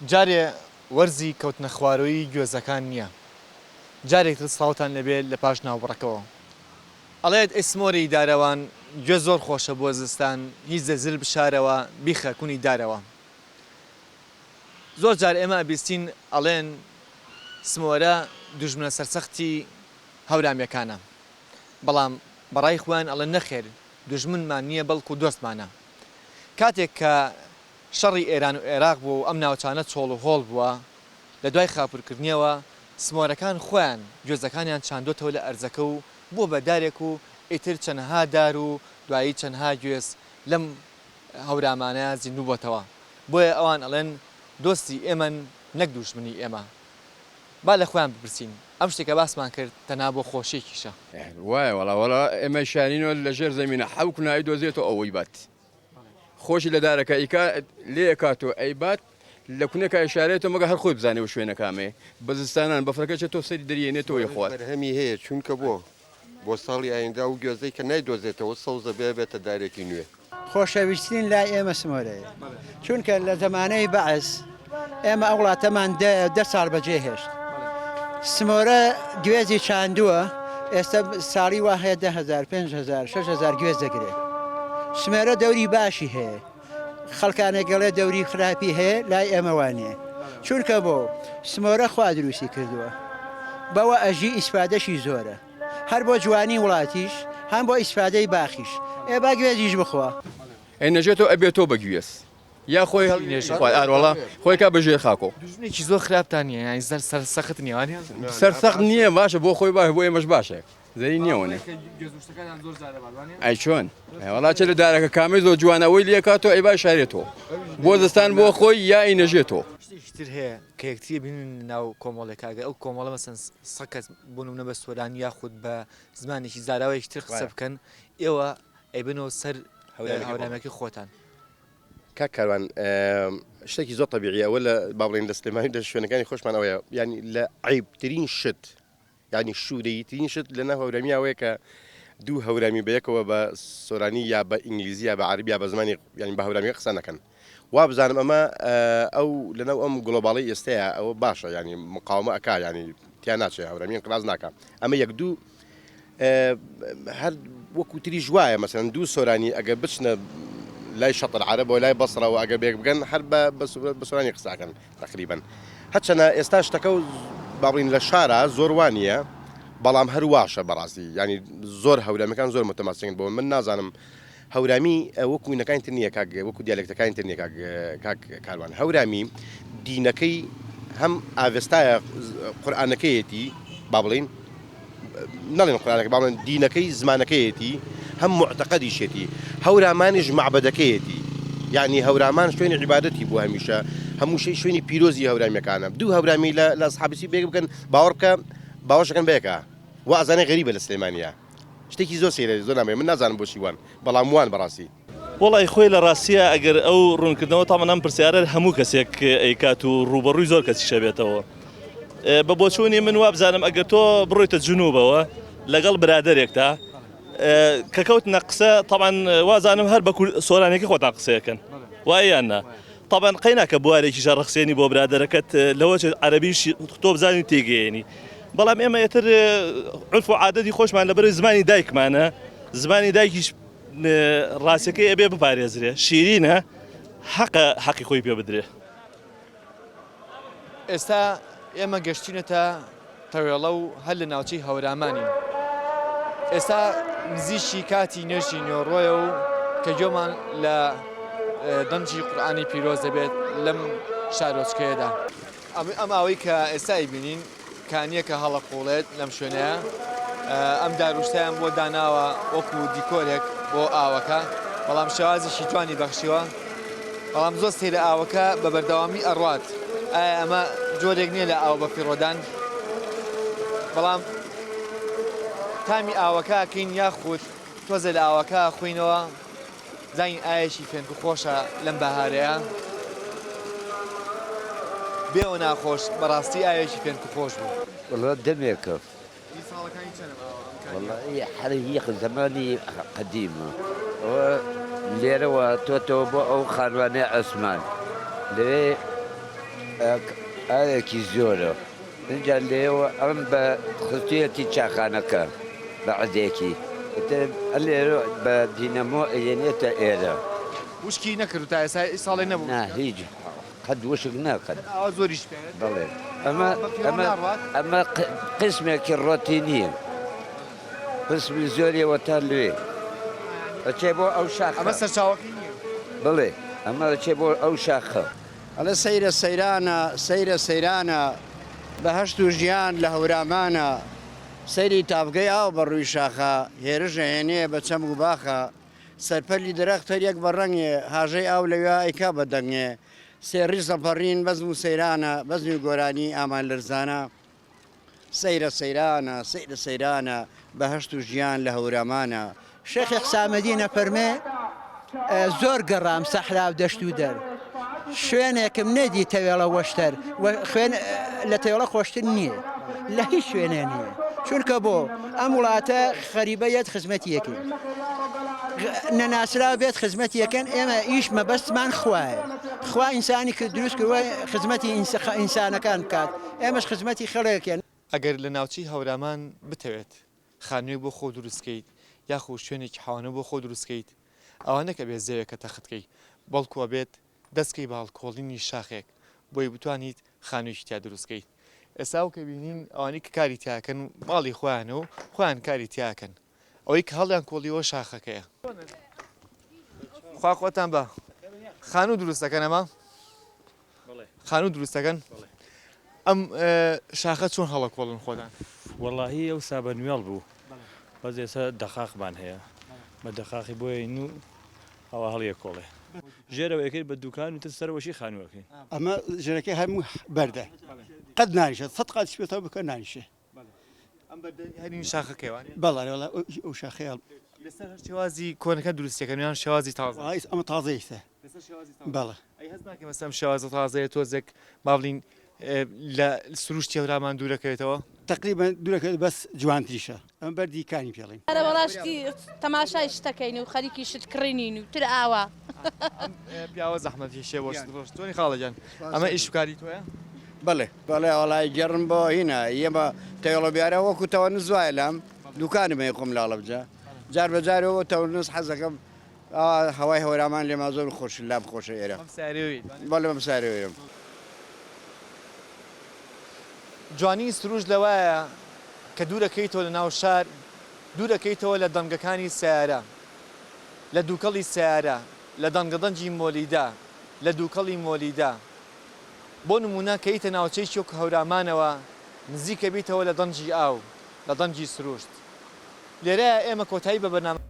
جارێ وەرزی کەوتنە خواروی گوێزەکان نییە. جارێکتر سڵاوتان لەبێت لە پاش ناوبڕەکەەوە. ئەڵێت ئەسمۆری دارەوان گوێ زۆر خۆشە بۆ زستان، هیچ زەزل بشارەوە بیخە کونی دارەوە. زۆر جار ئێمە بیستین ئەڵێن سمۆرە دوژمنە سەرسەختی هەورامیەکانە، بەڵام بەڕای خوان ئەڵێن نەخێر، دوژمنمان نییە بەڵکو دۆستمانە. کاتێک کە شەڕی ئێران و عێراق بوو و ئەم ناوچانە چۆڵ و هۆڵ بووە، لە دوای خاپورکردنیەوە سمۆرەکان خۆیان گوێزەکانیان چاندۆتەوە لە ئەرزەکە و بۆ بەدارێک و ئیتر چەندها دار و دوایی چەندها گوێز لەم هەورامانەیە زیندوو بۆتەوە. بۆیە ئەوان ئەڵێن دۆستی ئێمە نەک دوژمنی ئێمە. با لە خۆیان بپرسین ئەم شتێکە باسمان کرد تەنها بۆ خۆشیێکیشە. وایە وەڵا ئێمە شانینەوە لە ژێر زەمینە حەوک ناوی دۆزێتەوە ئەوەی بات. خۆشی لە دارەکە لێ کاتۆ ئەیبات لە کوونەکە ئشارێتەوە مەگە هەر خۆی بزانێ و شوێنە کامێ بەزستانان بەفرەکەچە تۆ سەری دەریێنێتەوە یخوات. هەمی هەیە چونکە بۆ ساڵی ئایندا و گوێزەی کە نایدۆزێتەوە سەوزە بێتە دارێکی نوێ. خۆشەویستترین لای ئێمە سمۆرەیە، چونکە لە زەمانەی بەعس ئێمە ئەو وڵاتەمان 10 ساڵ بەجێ هێشت. سمۆرە گوێزی چاندووە، ئێستا ساڵی وا هەیە 10,000 5,000 6,000 گوێز دەگرێت. سمێرە دەوری باشی هەیە، خەڵکانە گەڵێ دەوری خراپی هەیە، لای ئێمە وانێ، چونکە بۆ سمۆرە خوا دروستی کردووە، بەوە ئەژی ئیسپادەشی زۆرە، هەر بۆ جوانی وڵاتیش هەم بۆ ئیسپادەی باخیش. با گوێزیش بخوا ئەنەژێتەوە ئەبێتەوە بە گوێز یا خۆی هەڵێژوەڵا خۆی کا بەژێ خاکۆ. دوژمنێکی زۆر خراپتان نیە، یانی سەر سەخت نییە، سەرسەخت نییە، باشە بۆ خۆی باش بۆ ئێمەش باشە زەری نییەوەنێ. ئەی چۆن وڵا چ لە دارەکە کامی زۆر جوانەوەی لێ کاتەوە ئەی باش شارێتەوە بۆ دەستان بۆ خۆی یا ئینەژێتەوە. شتێکتر هەیە کە یەکتریە بینن ناو کۆمەڵێکاگە ئەو کۆمەڵە مەسەن سەکەس بوونە بە سۆران یاخود بە زمانێکی زاراوەیەکتر قسە بکەن، ئێوە ئەیبنەوە سەر هەورامەکەی خۆتان. کاک کاروان شتێکی زۆر تەبیعیە ئەوە لە باڵێن لە سلێمانی لە شوێنەکانی خۆشمان ئەوەیە، ینی لە عیبترین شت ینی شوورەیترین شت لە ناو هەورامی ئەوەیە کە دوو هەورامی بەیەکەوە بە سۆرانی یا بە ئینگلیزی یا بە عەربی یا بە زمانی ینی بە هەورامی قسە نەکەن. وا بزانم ئەمە ئەو لەناو ئەم گلۆباڵی ئێستەیە ئەوە باشە، ینی مقاومە ئەکا، ینی تیان ناچێ هەورامیان قراز ناکە. ئەمە یەک دوو هەر وەکو تری ژوایە، مەسەن دوو سۆرانی ئەگەر بچنە لای شەطر عەرەب و لای بەسڕەوە ئەگەر بێک بگەن هەر بە سۆرانی قساکەن تقریبەن. هەرچەنە ئێستا شتەکە و باڵین لە شارە زۆر وانە، بەڵام هەر واشە بەڕاستی، ینی زۆر هەورامەکان زۆر متەماسکن بۆ من نازانم هەورامی وەکو نەکانی تر نییە کاک وەکو دیالێکتەکانی تر نییە کاک کاروان. هەورامی دینەکەی هەم ئاڤێستایە قورئانەکەیەتی با بڵین نەڵێن قورئانەکە با بڵێن دینەکەی زمانەکەیەتی هەم معتەقەدیشێتی، هەورامانیش مەعبەدەکەیەتی، یعنی هەورامان شوێنی عیبادەتی بوو هەمیشە، هەموو شوێنی پیرۆزی هەورامیەکانە. دوو هەورامی لە سەحابەتی بێک بکەن باوەڕ بکە باوەشەکەن بەیەکە، وا ئەزانێ غەریبە لە سلێمانیە، شتێکی زۆر سەیرە زۆر نامێ من نازانم بۆچی وان، بەڵام وان بەڕاستی وڵی خۆی لە ڕاستیە ئەگەر ئەو ڕوونکردنەوە تامان ئەم پرسیارە هەموو کەسێک ئەیکات و ڕوبەڕووی زۆر کەسی شەبێتەوە. بە بۆچوونی من وا بزانم ئەگەر تۆ بڕۆیتە جنوبەوە لەگەڵ برادێکتا کە کەوتنە قسە تامان وازانم هەر بە سۆرانێکی خۆتان قسەیەکەن وایەنە طبعا قەیناکە بوارێکی شەڕەخسێنی بۆ برادەرەکەت لەوە عەرەبیش تۆ بزانین تێگەیەنی، بەڵام ئێمە ئێتر عرف و عادەتی خۆشمان لەبەر زمانی دایکمانە، زمانی دایکیش ڕاستەکەی ئەبێ بپارێزرێ، شیرینە حەقی خۆی پێ بدرێ. ئێستا ئێمە گەشتینەتە تەوێڵە و هەر لە ناوچەی هەورامانین. ئێستا نزیشی کاتی نوێژی نێوڕۆیە و کە گوێمان لە دەنجی قورئانی پیرۆز دەبێت لەم شارۆچکەیەدا. ئەم ئاوەی کە ئێستا بینین کانیە کە هەڵەقوڵێت لەم شوێنەیە، ئەم داروشتیان بۆ داناوە وەکو دیکۆرێک بۆ ئاوەکە، بەڵام شێوازیشی جوانی بەخشیوە، بەڵام زۆر سەیرە ئاوەکە بە بەردەوامی ئەڕوات. ئایا ئەمە جۆرێک نییە لە ئاو بە پیڕۆدان، بەڵام تامی ئاوەکەکەین یاخود تۆزە لە ئاوەکە خوینەوە زین ئایشی فێنکو خۆشە لەم بەهارەیە بێوە ناخۆش بەڕاستی ئایشی فێنکو خۆش بوو. والله دمێکە والله حريق زماني قديمة لێرەوە تۆتەوە بۆ ئەو خانوانەی عوسمان لەوێ ئاوێکی زۆرە اینجا لێەوە ئەم بە خستویەتی چاخانەکە بە عەدێکی لێرە بە دینەمۆ ئەێنێتە ئێرە وشکی نەکرد تا ئێستا ساڵی نەبوو نا هیچ قەت وشک ناکەن ئاوا زۆریش پێ بڵێ ئەمە قسمێکی ڕۆتینیە قسمی زۆریەوە تا لێ ئەچێ بۆ ئەو شاخە ئەمە سەرچاوەکەی نییە بڵێ ئەمە ئەچێ بۆ ئەو شاخە ئەلە سەیرە سەیرانە سەیرە سەیرانە بەهەشت و ژیان لە هەورامانە سەیری تاافگەی ئاو بە ڕووی شاخە هێرشە هێنێ بە چەم و باخە سەرپەلی درەختەر یەک بە ڕەنگێ هاژەی ئاو لەوێ ئەیکا بە دەنگێ سێڕی سەپەڕین بەزم و سەیرانە بەزمی و گۆرانی ئامان لەرزانە سەیرە سەیرانە سەیرە سەیرانە بەهەشت و ژیان لە هەورامانە شێخی قسامەدینە فەرمێ زۆر گەڕام سەحرا و دەشت و دەر شوێنێکم نەدی تەوێڵە وەشتەر خوێن لە تەوێڵە خۆشتر نییە لە هیچ شوێنێ نییە چونکە بۆ ئەم وڵاتە خەریبەیەت خزمەتی یەکەین نەناسرا بێت خزمەتی یەکەن ئێمە ئیش مەبەستمان خوایە خوا ئینسانی کرد دروست کردوە خزمەتی ئینسانەکان بکات ئێمەش خزمەتی خەڵەکەن ئەگەر لە ناوچەی هەورامان بتەوێت خانووی بۆ خۆ دروستکەیت یاخو شوێنێکی حاوانە بۆ خۆ دروستکەیت ئەوە نەکە بێت زەوێکە تەختکەی بەڵکووە بێت دەستکەی باڵکۆڵینی شاخێک بۆی بتوانیت خانوویشی تیا دروستکەیت ئێستا و کە بینین ئەوانی کە کاری تیاکەن ماڵی خۆیانەوە خۆیان کاری تیاکەن ئەوەی کە هەڵیان کۆڵیەوە شاخەکەیە خوا خۆتان بە خانوو دروستەکەن ئەمە خانوو دروستەکەن ئەم شاخە چۆن هەڵە کۆڵن خۆدان وەڵاهی ئەو سابە نوێڵ بوو بەس ئێستا دەخاقمان هەیە بە دەخاقی بۆیە و ئەوە هەڵیە کۆڵێ ژێرەوە یەکەی بە دوکان و تر سەرەوەشی خانووەکەی ئەمە ژێرەکەی هەموو بەردە قەت نانیشە سەد قات پێێتەوە بکە نانیشێ ئەم هەرین شاخەکەیوان بەڵێ ئەو شاخەیە لەسەر شێوازی کۆنەکە دروستەکەن یان شێوازی تازە ئەمە تازەیسە بەڵێ ئەی هەست ناکەم ئەسەم شێوازە تازەیە تۆزێک باڵین لە سروشتی هەورامان دوورەکەوێتەوە تقریبا دوورەکە بەس جوانتریشە ئەم بەردیکانی پێڵین ئەرە وەڵاشتی تەماشای شتەکەین و خەریکی شت کڕینین و تر ئاوا پیاوە زەحمەتی شێ بۆ ڕۆشتۆنی خاڵەجان ئەمە ئیشکاری تۆیە بڵێ بەڵێ وڵای گەڕم بۆ هینە ئێمە تەوێڵە بیارە وەکو تەوە نزوایە لام دوکانمە خۆم لاڵە بجە جار بەجارەوە تەونس حەزەکەم هەوای هەورامان لێما زۆر خۆش لام خۆشە ئێرە بەڵێ بەم ساروێرم جوانی سروش لەوایە کە دوورەکەیتەوە لە ناو شار دوورەکەیتەوە لە دەنگەکانی سیارە لە دووکەڵی سیارە لە دەنگەدەنجی مۆلیدا لە دووکەڵی مۆلیدا بۆ نمونە کەیتە ناوچەی شۆک هەورامانەوە نزیکە بیتەوە لە دەنجی ئاو لە دەنجی سروشت لێرە ئێمە کۆتایی بە بەرنامە